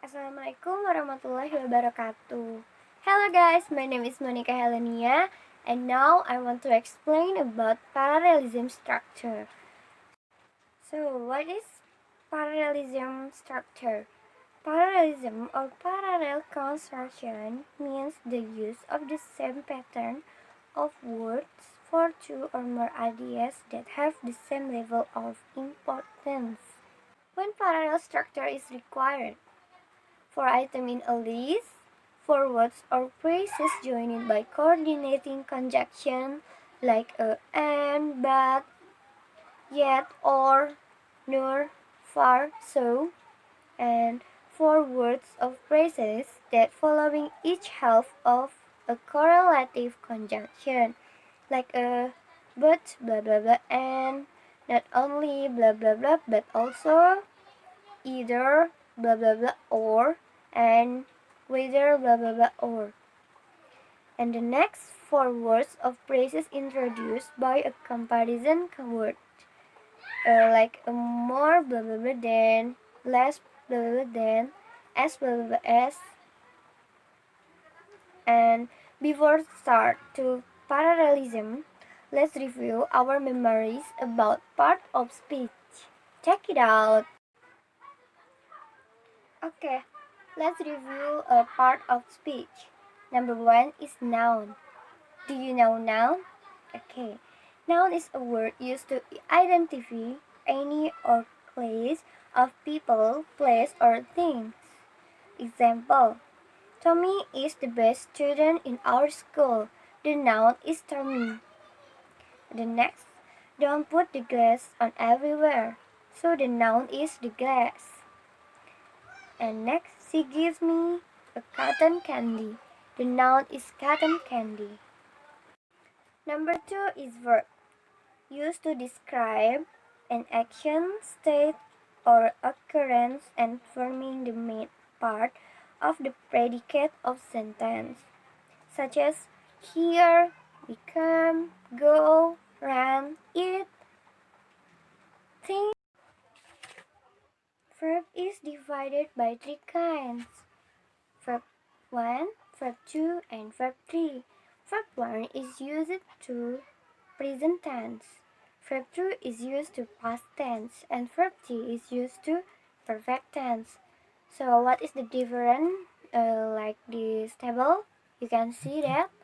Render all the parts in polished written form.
Assalamualaikum warahmatullahi wabarakatuh. Hello guys, my name is Monikha Hellenia and now I want to explain about parallelism structure. So what is parallelism structure? Parallelism or parallel construction means the use of the same pattern of words for two or more ideas that have the same level of importance. When parallel structure is required, for item in a list, for words or phrases joined by coordinating conjunction like a and, but, yet, or, nor, far, so, and for words or phrases that following each half of a correlative conjunction like a but, blah blah blah, and not only blah blah blah but also either blah blah blah or and whether blah blah blah or. And the next four words of phrases introduced by a comparison word like a more blah blah blah than, less blah blah blah than, as blah blah blah as. And before start to parallelism, let's review our memories about part of speech. Check it out. Okay, let's review a part of speech. Number one is noun. Do you know noun? Okay. Noun is a word used to identify any or class of people, place, or things. Example: Tommy is the best student in our school. The noun is Tommy. The next, don't put the glass on everywhere. So the noun is the glass. And next, she gives me a cotton candy. The noun is cotton candy. Number two is verb, used to describe an action, state, or occurrence and forming the main part of the predicate of sentence, such as hear, become, go, run, eat, think. Verb is divided by three kinds: verb 1, verb 2, and verb 3. Verb 1 is used to present tense. Verb 2 is used to past tense, and verb 3 is used to perfect tense. So what is the difference? Like this table, you can see that,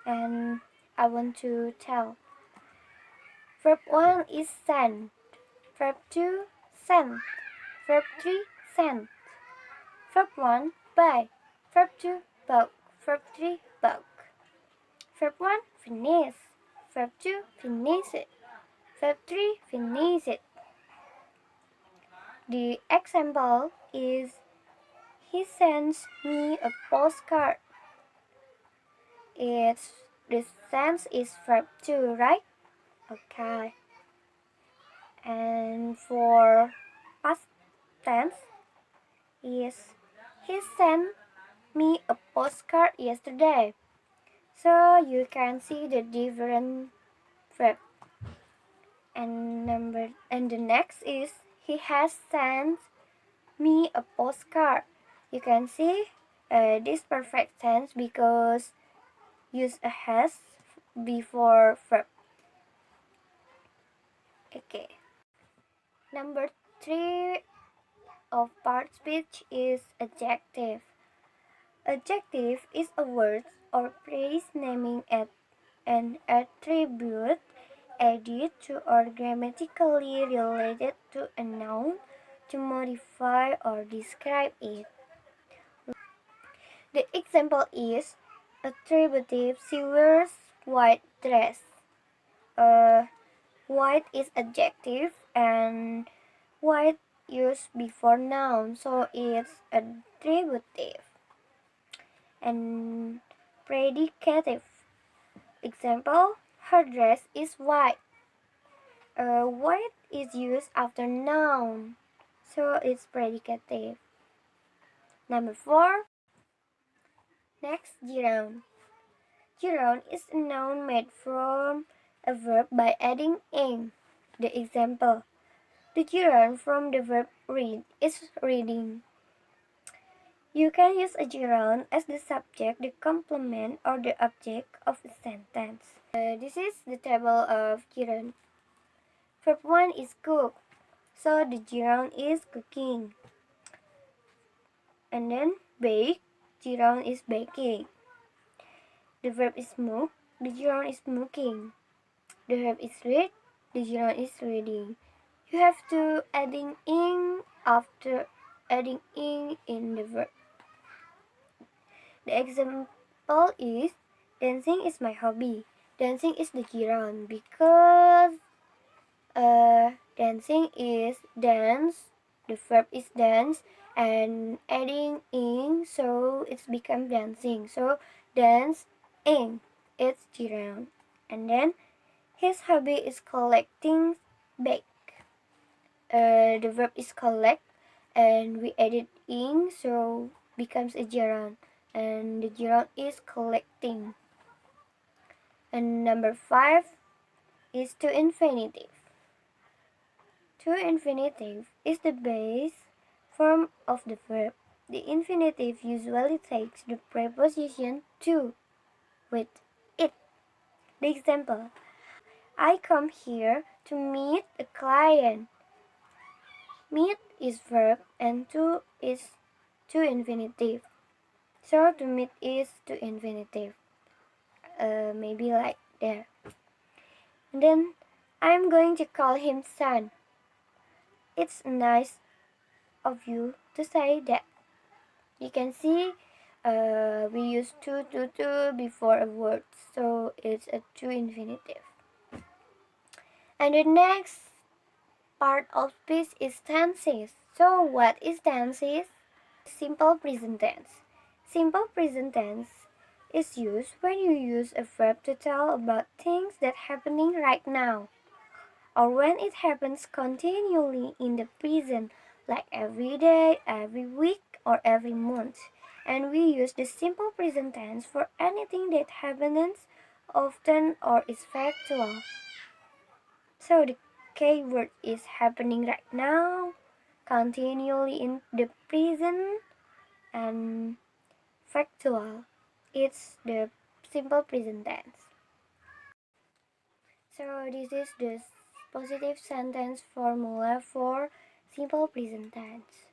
and I want to tell. Verb 1 is send. Verb 2, sent. Verb 3, sent. Verb 1, buy. Verb 2, bought. Verb 3, bought. Verb 1, finish. Verb 2, finish it. Verb 3, finish it. The example is, he sends me a postcard. It's the sense is verb 2, right? Okay. And for past tense is, he sent me a postcard yesterday. So you can see the different verb. And the next is, he has sent me a postcard. You can see this perfect tense because use a has before verb. Okay. Number 3 of part speech is adjective. Adjective is a word or phrase naming an attribute added to or grammatically related to a noun to modify or describe it. The example is, attributive, she wears white dress. White is adjective and white used before noun, so it's attributive. And predicative. Example, her dress is white. White is used after noun, so it's predicative. Number 4. Next, gerund. Gerund is a noun made from a verb by adding ing. The example, the gerund from the verb read is reading. You can use a gerund as the subject, the complement, or the object of a sentence. This is the table of gerund. Verb 1 is cook, so the gerund is cooking. And then bake, gerund is baking. The verb is smoke, the gerund is smoking. The verb is read, the gerund is reading. You have to adding ing after adding ing in the verb. The example is dancing is my hobby. Dancing is the gerund because dancing is dance, the verb is dance, and adding ing, so it's become dancing. So dance ing, it's gerund. And then his hobby is collecting bake. The verb is collect, and we added ing, so becomes a gerund, and the gerund is collecting. And number 5 is to infinitive. To infinitive is the base form of the verb. The infinitive usually takes the preposition to with it. The example: I come here to meet a client. Meet is verb and to is to infinitive. So to meet is to infinitive. Maybe like there. And then I'm going to call him son. It's nice of you to say that. You can see we use to before a word, so it's a to infinitive. And the next part of speech is tenses. So what is tenses? Simple present tense. Simple present tense is used when you use a verb to tell about things that happening right now, or when it happens continually in the present, like every day, every week, or every month. And we use the simple present tense for anything that happens often or is factual. So the key word is happening right now, continually in the present, and factual. It's the simple present tense. So this is the positive sentence formula for simple present tense.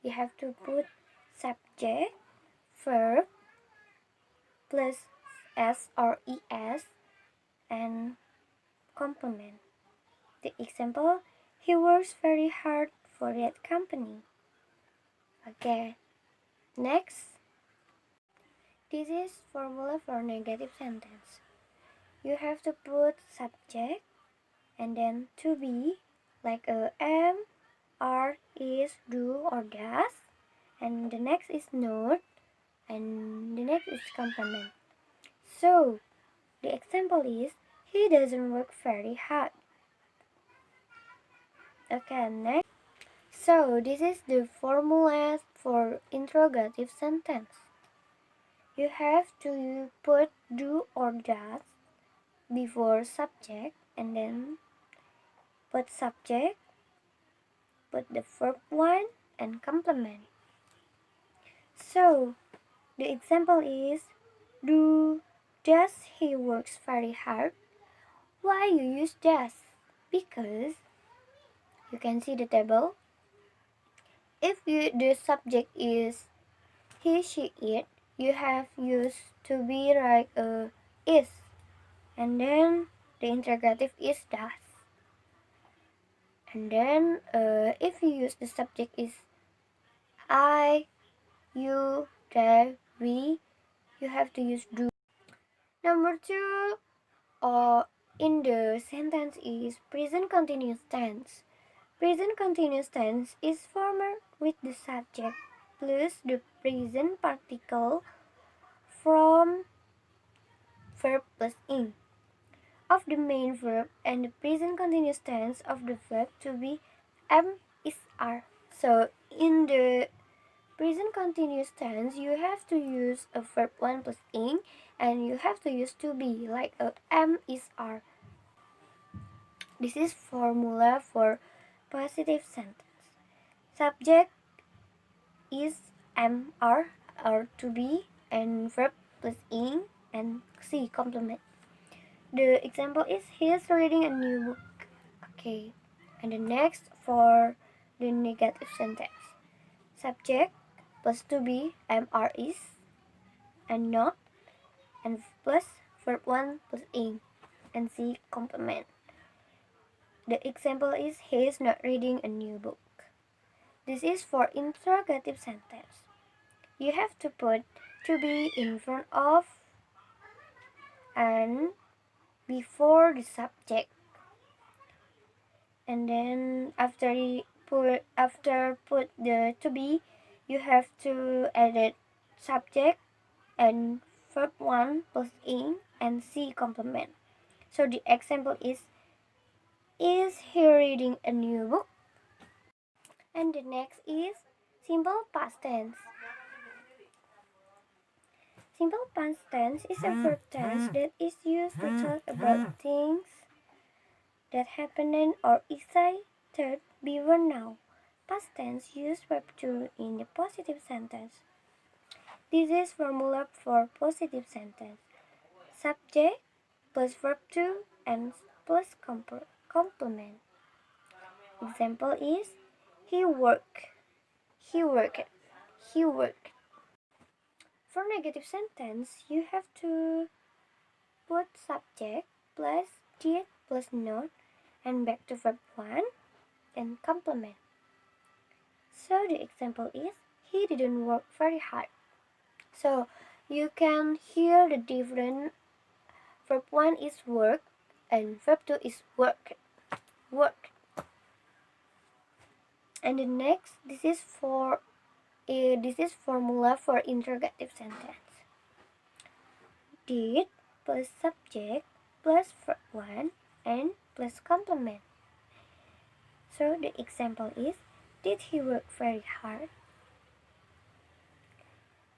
You have to put subject, verb, plus s or es, and complement. The example: he works very hard for that company. Okay, next. This is formula for negative sentence. You have to put subject and then to be, like am, are, is, do, or does, and the next is not, and the next is complement. So the example is he doesn't work very hard. Okay, next. So this is the formula for interrogative sentence. You have to put do or does before subject, and then put subject, put the verb one, and complement. So the example is does he works very hard? Why you use does? Because you can see the table. If the subject is he, she, it, you have used to be like is, and then the interrogative is does. And then if you use the subject is I, you, they, we, you have to use do. Number 2 in the sentence is present continuous tense. Present continuous tense is formed with the subject plus the present particle from verb plus ing of the main verb and the present continuous tense of the verb to be am, is, are. So in the present continuous tense, you have to use a verb 1 plus ing, and you have to use to be, like a am, is, are. This is formula for positive sentence. Subject is am, are, or to be, and verb plus ing and C complement. The example is he is reading a new book. Okay. And the next for the negative sentence. Subject plus to be, am, are, is, and not, and plus verb 1 plus ing and C complement. The example is he is not reading a new book. This is for interrogative sentence. You have to put to be in front of and before the subject. And then after put the to be, you have to edit subject and verb 1 plus ing and C complement. So the example is he reading a new book? And the next is simple past tense. Simple past tense is a verb tense that is used to talk about things that happened or excited before now. Past tense use verb to in the positive sentence. This is formula for positive sentence. Subject plus verb to and plus complement. Example is he worked. He worked. He worked. For negative sentence, you have to put subject plus did plus not and back to verb 1 and complement. So the example is he didn't work very hard. So you can hear the difference. Verb 1 is work and verb 2 is work. Work. And the next, this is formula for interrogative sentence. Did plus subject plus verb 1 and plus complement. So the example is did he work very hard?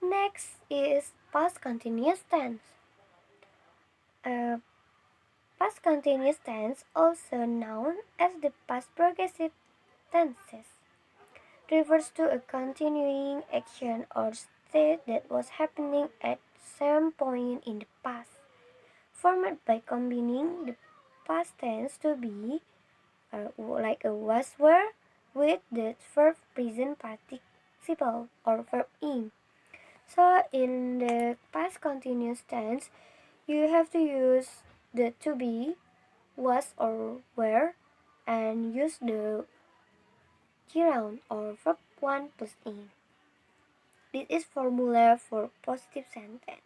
Next is past continuous tense. Past continuous tense, also known as the past progressive tenses, refers to a continuing action or state that was happening at some point in the past, formed by combining the past tense to be like a was were with the verb present participle or verb ing. So in the past continuous tense, you have to use the to be, was or were, and use the gerund or verb 1 plus ing. This is formula for positive sentence.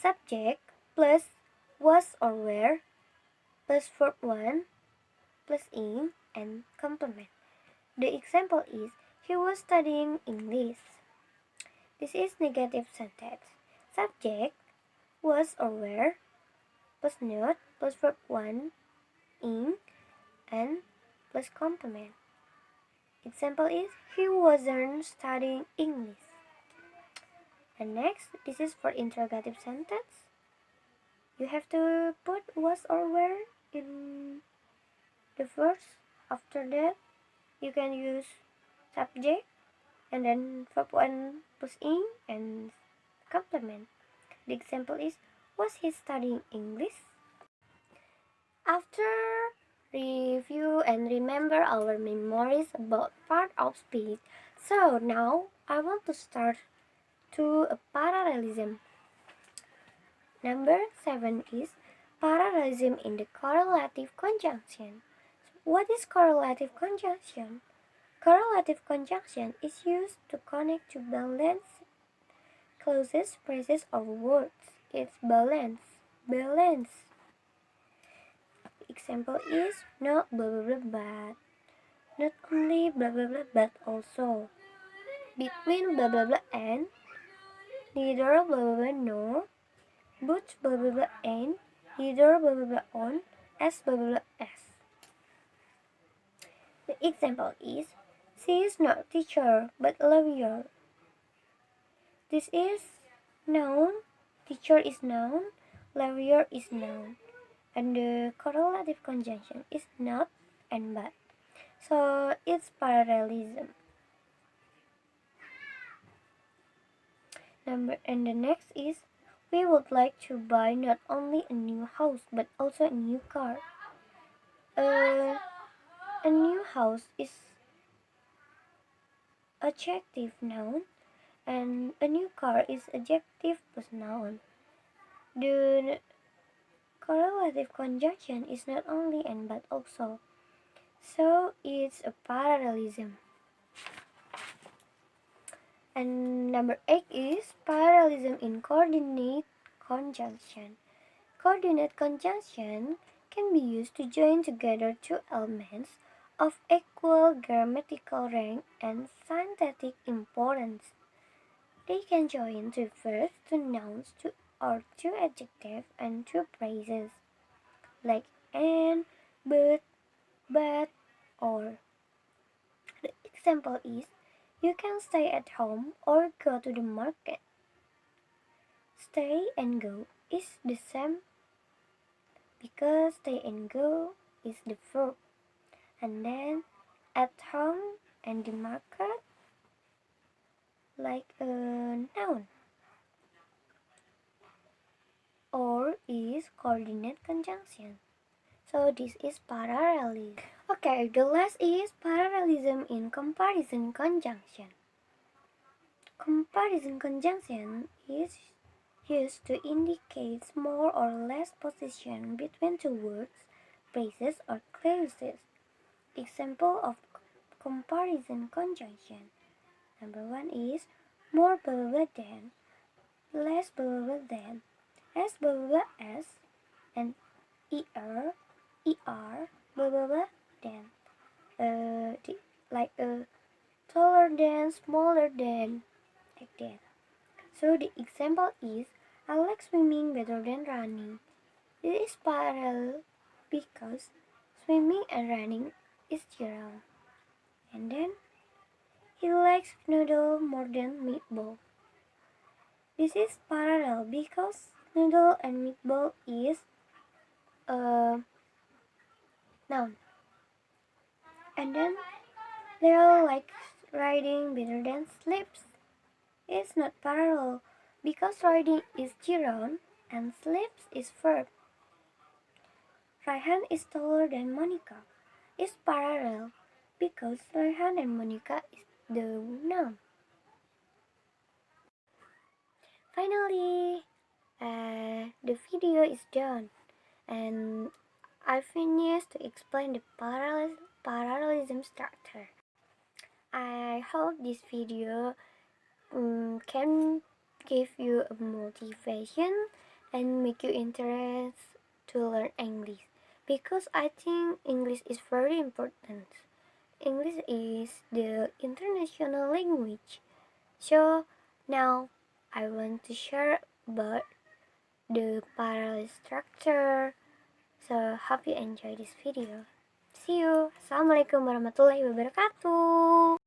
Subject plus was or were plus verb 1 plus ing and complement. The example is he was studying English. This is negative sentence. Subject was or were plus not plus verb 1 ing and plus complement. Example is he wasn't studying English. And next, this is for interrogative sentence. You have to put was or were in the verse. After that, you can use subject and then verb 1 plus ing and complement. The example is was he studying English? After review and remember our memories about part of speech, so now I want to start to a parallelism. Number 7 is parallelism in the correlative conjunction. What is correlative conjunction? Correlative conjunction is used to connect two balanced clauses, phrases, or words. It's balance. Balance. Example is not blah blah blah but. Not only blah blah blah but also. Between blah blah blah and. Neither blah blah blah nor. But blah blah blah and. Neither blah blah blah on. As blah blah blah as. The example is she is not teacher but lawyer. This is noun. Teacher is noun. Lawyer is noun. And the correlative conjunction is not and but. So it's parallelism. And the next is, we would like to buy not only a new house but also a new car. A new house is adjective noun and a new car is adjective plus noun. The correlative conjunction is not only and but also. So it's a parallelism. And number 8 is parallelism in coordinate conjunction. Coordinate conjunction can be used to join together two elements of equal grammatical rank and syntactic importance. They can join two verbs, two nouns, or two adjectives and two phrases, like and, but, or. The example is, you can stay at home or go to the market. Stay and go is the same because stay and go is the verb. And then at home and the market like a noun or is coordinate conjunction. So this is parallelism. Okay, the last is parallelism in comparison conjunction. Comparison conjunction is used to indicate more or less position between two words, phrases, or clauses. Example of comparison conjunction. Number 1 is more blah blah blah than, less blah blah blah than, as blah blah blah as, and blah blah blah than. Like taller than, smaller than, like that. So the example is, I like swimming better than running. It is parallel because swimming and running is general. And then he likes noodle more than meatball. This is parallel because noodle and meatball is a noun. And then Leo likes riding better than sleeps. It's not parallel because riding is gerund and sleeps is verb. Raihan is taller than Monica. It's parallel because Raihan and Monica is the noun. Finally, the video is done and I finished to explain the parallelism structure. I hope this video can give you a motivation and make you interested to learn English, because I think English is very important. English is the international language. So now I want to share about the parallel structure. So hope you enjoy this video. See you. Assalamualaikum warahmatullahi wabarakatuh.